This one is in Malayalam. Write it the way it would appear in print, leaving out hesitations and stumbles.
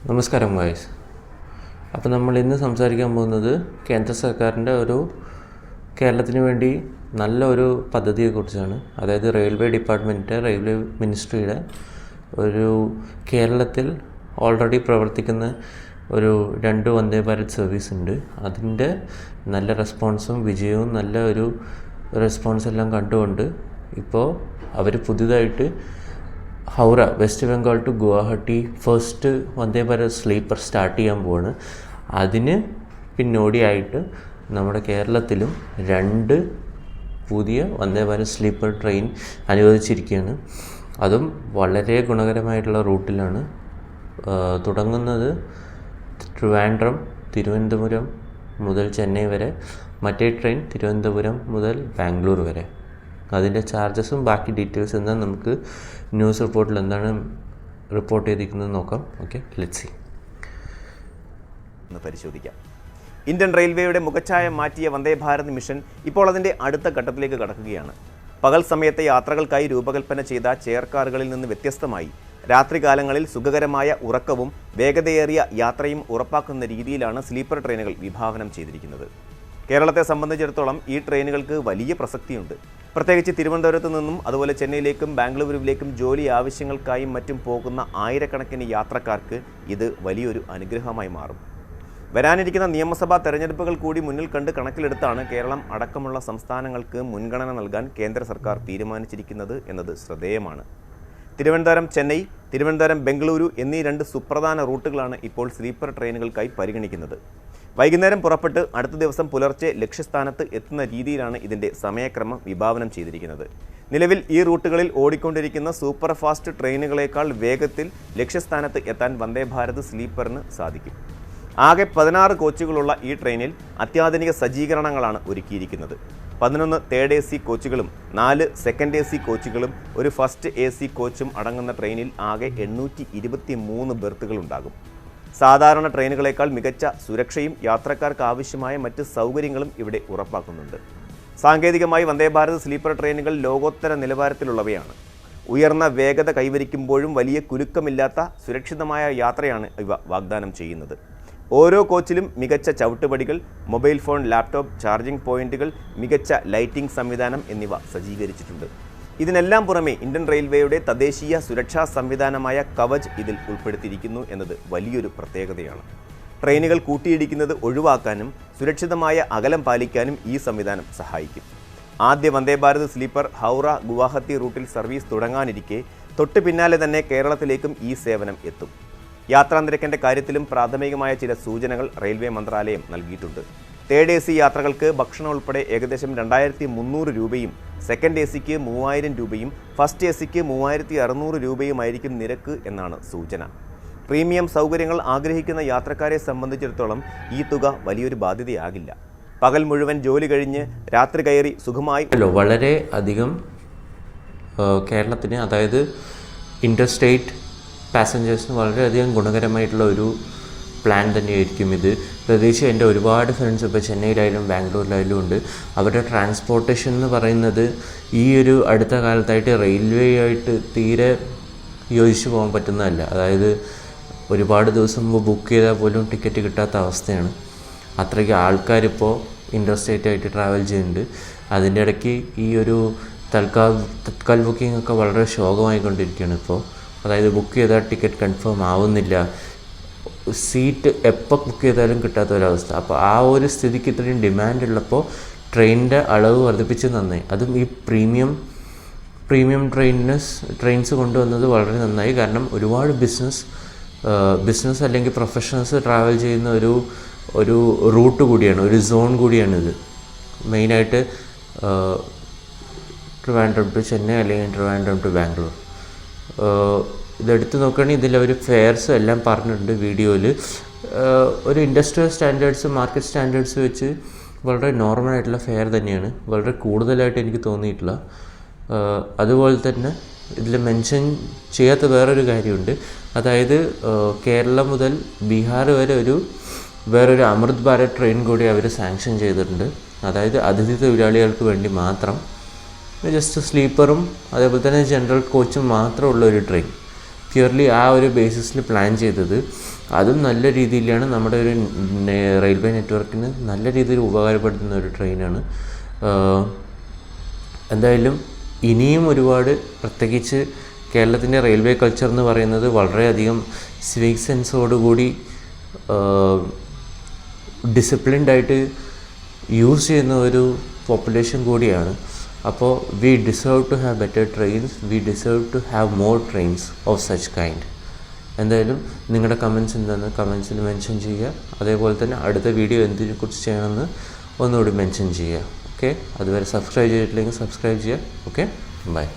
നമസ്കാരം ഗായ്സ്. അപ്പോൾ നമ്മൾ ഇന്ന് സംസാരിക്കാൻ പോകുന്നത് കേന്ദ്ര സർക്കാരിൻ്റെ കേരളത്തിന് വേണ്ടി നല്ല ഒരു പദ്ധതിയെക്കുറിച്ചാണ്. അതായത് റെയിൽവേ ഡിപ്പാർട്ട്മെൻറ്റ്, റെയിൽവേ മിനിസ്ട്രിയുടെ കേരളത്തിൽ ഓൾറെഡി പ്രവർത്തിക്കുന്ന 2 വന്ദേ ഭാരത് സർവീസ് ഉണ്ട്. അതിൻ്റെ നല്ല റെസ്പോൺസും വിജയവും നല്ല റെസ്പോൺസെല്ലാം കണ്ടുകൊണ്ട് ഇപ്പോൾ അവർ പുതിയതായിട്ട് Howrah, West Bengal to Guwahati first Vande Bharat sleeper start ചെയ്യാൻ പോവാണ്. അതിന് പിന്നോടിയായിട്ട് നമ്മുടെ കേരളത്തിലും 2 പുതിയ വന്ദേ ഭാരത് സ്ലീപ്പർ ട്രെയിൻ അനുവദിച്ചിരിക്കുകയാണ്. അതും വളരെ ഗുണകരമായിട്ടുള്ള റൂട്ടിലാണ്. തുടങ്ങുന്നത് ട്രിവാൻഡ്രം, തിരുവനന്തപുരം മുതൽ ചെന്നൈ വരെ, മറ്റേ ട്രെയിൻ തിരുവനന്തപുരം മുതൽ ബാംഗ്ലൂർ വരെ. അതിൻ്റെ ചാർജസും ബാക്കി ഡീറ്റെയിൽസ് എന്നാൽ നമുക്ക് ന്യൂസ് റിപ്പോർട്ടിൽ എന്താണ് റിപ്പോർട്ട് ചെയ്തിരിക്കുന്നത് നോക്കാം. Okay, let's see. പരിശോധിക്കാം. ഇന്ത്യൻ റെയിൽവേയുടെ മുഖച്ഛായ മാറ്റിയ വന്ദേ ഭാരത് മിഷൻ ഇപ്പോൾ അതിൻ്റെ അടുത്ത ഘട്ടത്തിലേക്ക് കടക്കുകയാണ്. പകൽ സമയത്തെ യാത്രകൾക്കായി രൂപകൽപ്പന ചെയ്ത ചെയർ കാറുകളിൽ നിന്ന് വ്യത്യസ്തമായി രാത്രികാലങ്ങളിൽ സുഖകരമായ ഉറക്കവും വേഗതയേറിയ യാത്രയും ഉറപ്പാക്കുന്ന രീതിയിലാണ് സ്ലീപ്പർ ട്രെയിനുകൾ വിഭാവനം ചെയ്തിരിക്കുന്നത്. കേരളത്തെ സംബന്ധിച്ചിടത്തോളം ഈ ട്രെയിനുകൾക്ക് വലിയ പ്രസക്തിയുണ്ട്. പ്രത്യേകിച്ച് തിരുവനന്തപുരത്ത് നിന്നും അതുപോലെ ചെന്നൈയിലേക്കും ബാംഗ്ലൂരുവിലേക്കും ജോലി ആവശ്യങ്ങൾക്കായും മറ്റും പോകുന്ന ആയിരക്കണക്കിന് യാത്രക്കാർക്ക് ഇത് വലിയൊരു അനുഗ്രഹമായി മാറും. വരാനിരിക്കുന്ന നിയമസഭാ തെരഞ്ഞെടുപ്പുകൾ കൂടി മുന്നിൽ കണ്ട് കണക്കിലെടുത്താണ് കേരളം അടക്കമുള്ള സംസ്ഥാനങ്ങൾക്ക് മുൻഗണന നൽകാൻ കേന്ദ്ര സർക്കാർ തീരുമാനിച്ചിരിക്കുന്നത് എന്നത് ശ്രദ്ധേയമാണ്. തിരുവനന്തപുരം ചെന്നൈ, തിരുവനന്തപുരം ബംഗളൂരു എന്നീ 2 സുപ്രധാന റൂട്ടുകളാണ് ഇപ്പോൾ സ്ലീപ്പർ ട്രെയിനുകൾക്കായി പരിഗണിക്കുന്നത്. വൈകുന്നേരം പുറപ്പെട്ട് അടുത്ത ദിവസം പുലർച്ചെ ലക്ഷ്യസ്ഥാനത്ത് എത്തുന്ന രീതിയിലാണ് ഇതിൻ്റെ സമയക്രമം വിഭാവനം ചെയ്തിരിക്കുന്നത്. നിലവിൽ ഈ റൂട്ടുകളിൽ ഓടിക്കൊണ്ടിരിക്കുന്ന സൂപ്പർ ഫാസ്റ്റ് ട്രെയിനുകളേക്കാൾ വേഗത്തിൽ ലക്ഷ്യസ്ഥാനത്ത് എത്താൻ വന്ദേ ഭാരത് സ്ലീപ്പറിന് സാധിക്കും. ആകെ 16 കോച്ചുകളുള്ള ഈ ട്രെയിനിൽ അത്യാധുനിക സജ്ജീകരണങ്ങളാണ് ഒരുക്കിയിരിക്കുന്നത്. 11 തേർഡ് AC കോച്ചുകളും 4 സെക്കൻഡ് AC കോച്ചുകളും ഒരു ഫസ്റ്റ് AC കോച്ചും അടങ്ങുന്ന ട്രെയിനിൽ ആകെ 823 ബെർത്തുകൾ ഉണ്ടാകും. സാധാരണ ട്രെയിനുകളേക്കാൾ മികച്ച സുരക്ഷയും യാത്രക്കാർക്ക് ആവശ്യമായ മറ്റ് സൗകര്യങ്ങളും ഇവിടെ ഉറപ്പാക്കുന്നുണ്ട്. സാങ്കേതികമായി വന്ദേ ഭാരത് സ്ലീപ്പർ ട്രെയിനുകൾ ലോകോത്തര നിലവാരത്തിലുള്ളവയാണ്. ഉയർന്ന വേഗത കൈവരിക്കുമ്പോഴും വലിയ കുലുക്കമില്ലാത്ത സുരക്ഷിതമായ യാത്രയാണ് ഇവ വാഗ്ദാനം ചെയ്യുന്നത്. ഓരോ കോച്ചിലും മികച്ച ചവിട്ടുപടികൾ, മൊബൈൽ ഫോൺ, ലാപ്ടോപ്പ് ചാർജിംഗ് പോയിന്റുകൾ, മികച്ച ലൈറ്റിംഗ് സംവിധാനം എന്നിവ സജ്ജീകരിച്ചിട്ടുണ്ട്. ഇതിനെല്ലാം പുറമെ ഇന്ത്യൻ റെയിൽവേയുടെ തദ്ദേശീയ സുരക്ഷാ സംവിധാനമായ കവച് ഇതിൽ ഉൾപ്പെടുത്തിയിരിക്കുന്നു എന്നത് വലിയൊരു പ്രത്യേകതയാണ്. ട്രെയിനുകൾ കൂട്ടിയിടിക്കുന്നത് ഒഴിവാക്കാനും സുരക്ഷിതമായ അകലം പാലിക്കാനും ഈ സംവിധാനം സഹായിക്കും. ആദ്യ വന്ദേ ഭാരത് സ്ലീപ്പർ ഹൗറ ഗുവാഹത്തി റൂട്ടിൽ സർവീസ് തുടങ്ങാനിരിക്കെ തൊട്ട് പിന്നാലെ തന്നെ കേരളത്തിലേക്കും ഈ സേവനം എത്തും. യാത്രാ നിരക്കിൻ്റെ കാര്യത്തിലും പ്രാഥമികമായ ചില സൂചനകൾ റെയിൽവേ മന്ത്രാലയം നൽകിയിട്ടുണ്ട്. തേർഡ് AC യാത്രകൾക്ക് ഭക്ഷണം ഉൾപ്പെടെ ഏകദേശം 2300 രൂപയും സെക്കൻഡ് ACക്ക് 3000 രൂപയും ഫസ്റ്റ് ACക്ക് 3600 രൂപയുമായിരിക്കും നിരക്ക് എന്നാണ് സൂചന. പ്രീമിയം സൗകര്യങ്ങൾ ആഗ്രഹിക്കുന്ന യാത്രക്കാരെ സംബന്ധിച്ചിടത്തോളം ഈ തുക വലിയൊരു ബാധ്യതയാകില്ല. പകൽ മുഴുവൻ ജോലി കഴിഞ്ഞ് രാത്രി കയറി സുഖമായി വളരെ അധികം കേരളത്തിന്, അതായത് ഇൻ്റർസ്റ്റേറ്റ് പാസഞ്ചേഴ്സിന് വളരെയധികം ഗുണകരമായിട്ടുള്ള പ്ലാൻ തന്നെയായിരിക്കും ഇത്. പ്രത്യേകിച്ച് എൻ്റെ ഒരുപാട് ഫ്രണ്ട്സ് ഇപ്പോൾ ചെന്നൈയിലായാലും ബാംഗ്ലൂരിലായാലും ഉണ്ട്. അവരുടെ ട്രാൻസ്പോർട്ടേഷൻ എന്ന് പറയുന്നത് ഈ അടുത്ത കാലത്തായിട്ട് റെയിൽവേ ആയിട്ട് തീരെ യോജിച്ച് പോകാൻ പറ്റുന്നതല്ല. അതായത് ഒരുപാട് ദിവസം മുമ്പ് ബുക്ക് ചെയ്താൽ പോലും ടിക്കറ്റ് കിട്ടാത്ത അവസ്ഥയാണ്. അത്രയ്ക്ക് ആൾക്കാരിപ്പോൾ ഇൻ്റർസ്റ്റേറ്റ് ആയിട്ട് ട്രാവൽ ചെയ്യുന്നുണ്ട്. അതിൻ്റെ ഇടയ്ക്ക് ഈ തത്കാൽ ബുക്കിംഗ് ഒക്കെ വളരെ ശോകമായിക്കൊണ്ടിരിക്കുകയാണ് ഇപ്പോൾ. അതായത് ബുക്ക് ചെയ്താൽ ടിക്കറ്റ് കൺഫേം ആവുന്നില്ല, സീറ്റ് എപ്പോൾ ബുക്ക് ചെയ്താലും കിട്ടാത്ത ഒരവസ്ഥ. അപ്പോൾ ആ ഒരു സ്ഥിതിക്ക് ഇത്രയും ഡിമാൻഡ് ഉള്ളപ്പോൾ ട്രെയിനിൻ്റെ അളവ് വർദ്ധിപ്പിച്ച് നന്നായി. അതും ഈ പ്രീമിയം ട്രെയിൻസ് കൊണ്ടുവന്നത് വളരെ നന്നായി. കാരണം ഒരുപാട് ബിസിനസ് അല്ലെങ്കിൽ പ്രൊഫഷണൽസ് ട്രാവൽ ചെയ്യുന്ന ഒരു റൂട്ട് കൂടിയാണ്, ഒരു സോൺ കൂടിയാണിത്. മെയിനായിട്ട് ട്രിവാൻഡ്രം ടു ചെന്നൈ അല്ലെങ്കിൽ ട്രിവാൻഡ്രം ടു ബാംഗ്ലൂർ. ഇതെടുത്ത് നോക്കുകയാണെങ്കിൽ ഇതിലവർ ഫെയർസ് എല്ലാം പറഞ്ഞിട്ടുണ്ട് വീഡിയോയിൽ. ഒരു ഇൻഡസ്ട്രിയൽ സ്റ്റാൻഡേർഡ്സ്, മാർക്കറ്റ് സ്റ്റാൻഡേർഡ്സ് വെച്ച് വളരെ നോർമലായിട്ടുള്ള ഫെയർ തന്നെയാണ്. വളരെ കൂടുതലായിട്ട് എനിക്ക് തോന്നിയിട്ടില്ല. അതുപോലെ തന്നെ ഇതിൽ മെൻഷൻ ചെയ്യാത്ത വേറൊരു കാര്യമുണ്ട്. അതായത് കേരളം മുതൽ ബീഹാർ വരെ വേറൊരു അമൃത് ഭാരത് ട്രെയിൻ കൂടി അവർ സാങ്ഷൻ ചെയ്തിട്ടുണ്ട്. അതായത് അതിഥി തൊഴിലാളികൾക്ക് വേണ്ടി മാത്രം, ജസ്റ്റ് സ്ലീപ്പറും അതേപോലെ തന്നെ ജനറൽ കോച്ചും മാത്രമുള്ള ഒരു ട്രെയിൻ. പ്യുവർലി ആ ഒരു ബേസിസിൽ പ്ലാൻ ചെയ്തത്. അതും നല്ല രീതിയിലാണ് നമ്മുടെ ഒരു റെയിൽവേ നെറ്റ്വർക്കിന് നല്ല രീതിയിൽ ഉപകാരപ്പെടുത്തുന്ന ഒരു ട്രെയിനാണ്. എന്തായാലും ഇനിയും ഒരുപാട്, പ്രത്യേകിച്ച് കേരളത്തിൻ്റെ റെയിൽവേ കൾച്ചർ എന്ന് പറയുന്നത് വളരെയധികം സിവിക് സെൻസോടുകൂടി ഡിസിപ്ലിൻഡായിട്ട് യൂസ് ചെയ്യുന്ന ഒരു പോപ്പുലേഷൻ കൂടിയാണ്. അപ്പോൾ we deserve to have better trains, we deserve to have more trains of such kind. എന്തായാലും നിങ്ങളുടെ കമൻസ് എന്താണെന്ന് കമൻസിൽ മെൻഷൻ ചെയ്യുക. അതേപോലെ തന്നെ അടുത്ത വീഡിയോ എന്തിനെക്കുറിച്ച് ചെയ്യണമെന്ന് ഒന്നുകൂടി മെൻഷൻ ചെയ്യുക. ഓക്കെ, അതുവരെ സബ്സ്ക്രൈബ് ചെയ്തിട്ടില്ലെങ്കിൽ സബ്സ്ക്രൈബ് ചെയ്യുക. Okay, by.